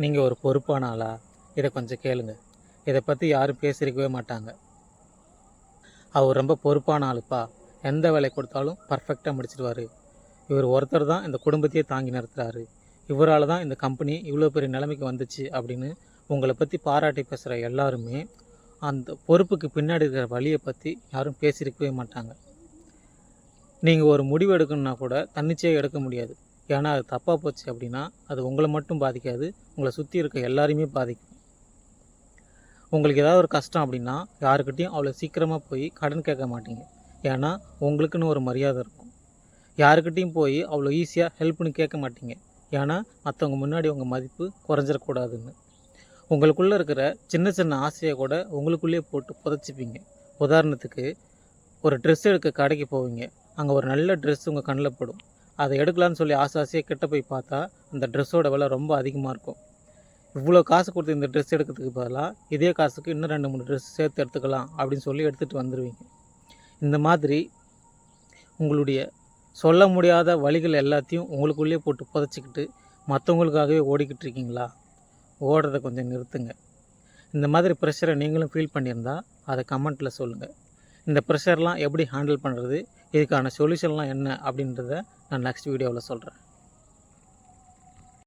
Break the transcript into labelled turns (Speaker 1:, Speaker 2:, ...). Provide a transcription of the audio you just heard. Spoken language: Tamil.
Speaker 1: நீங்கள் ஒரு பொறுப்பான ஆளா? இதை கொஞ்சம் கேளுங்க. இதை பற்றி யாரும் பேசியிருக்கவே மாட்டாங்க. அவர் ரொம்ப பொறுப்பான ஆளுப்பா. எந்த வேலை கொடுத்தாலும் பர்ஃபெக்டாக முடிச்சிடுவார். இவர் ஒருத்தர் தான் இந்த குடும்பத்தையே தாங்கி நடத்துகிறாரு. இவரால் தான் இந்த கம்பெனி இவ்வளோ பெரிய நிலைமைக்கு வந்துச்சு அப்படின்னு உங்களை பற்றி பாராட்டி பேசுகிற எல்லாருமே அந்த பொறுப்புக்கு பின்னாடி இருக்கிற வழியை பற்றி யாரும் பேசியிருக்கவே மாட்டாங்க. நீங்கள் ஒரு முடிவு எடுக்கணுன்னா கூட தன்னிச்சையாக எடுக்க முடியாது. ஏன்னா அது தப்பாக போச்சு அப்படின்னா அது உங்களை மட்டும் பாதிக்காது, உங்களை சுற்றி இருக்க எல்லாரையுமே பாதிக்கும். உங்களுக்கு ஏதாவது ஒரு கஷ்டம் அப்படின்னா யாருக்கிட்டையும் அவ்வளோ சீக்கிரமாக போய் கடன் கேட்க மாட்டீங்க. ஏன்னா உங்களுக்குன்னு ஒரு மரியாதை இருக்கும். யாருக்கிட்டையும் போய் அவ்வளோ ஈஸியாக ஹெல்ப்னு கேட்க மாட்டீங்க. ஏன்னா மற்றவங்க முன்னாடி உங்கள் மதிப்பு குறைஞ்சிடக்கூடாதுன்னு. உங்களுக்குள்ளே இருக்கிற சின்ன சின்ன ஆசையை கூட உங்களுக்குள்ளேயே போட்டு புதைச்சிப்பீங்க. உதாரணத்துக்கு, ஒரு ட்ரெஸ் எடுக்க கடைக்கு போவீங்க. அங்கே ஒரு நல்ல ட்ரெஸ் உங்கள் கண்ணில் படும். அதை எடுக்கலான்னு சொல்லி ஆசையாக கிட்ட போய் பார்த்தா அந்த ட்ரெஸ்ஸோட விலை ரொம்ப அதிகமாக இருக்கும். இவ்வளோ காசு கொடுத்து இந்த ட்ரெஸ் எடுக்கிறதுக்கு பதிலாக இதே காசுக்கு இன்னும் 2-3 ட்ரெஸ் சேர்த்து எடுத்துக்கலாம் அப்படின்னு சொல்லி எடுத்துகிட்டு வந்துடுவீங்க. இந்த மாதிரி உங்களுடைய சொல்ல முடியாத வழிகள் எல்லாத்தையும் உங்களுக்குள்ளேயே போட்டு புதைச்சிக்கிட்டு மற்றவங்களுக்காகவே ஓடிக்கிட்டு இருக்கீங்களா? ஓடுறதை கொஞ்சம் நிறுத்துங்க. இந்த மாதிரி ப்ரெஷரை நீங்களும் ஃபீல் பண்ணியிருந்தால் அதை கமெண்ட்டில் சொல்லுங்கள். இந்த ப்ரெஷர்லாம் எப்படி ஹேண்டில் பண்ணுறது, இதுக்கான சொல்யூஷன்லாம் என்ன அப்படின்றத நான் நெக்ஸ்ட் வீடியோவில் சொல்கிறேன்.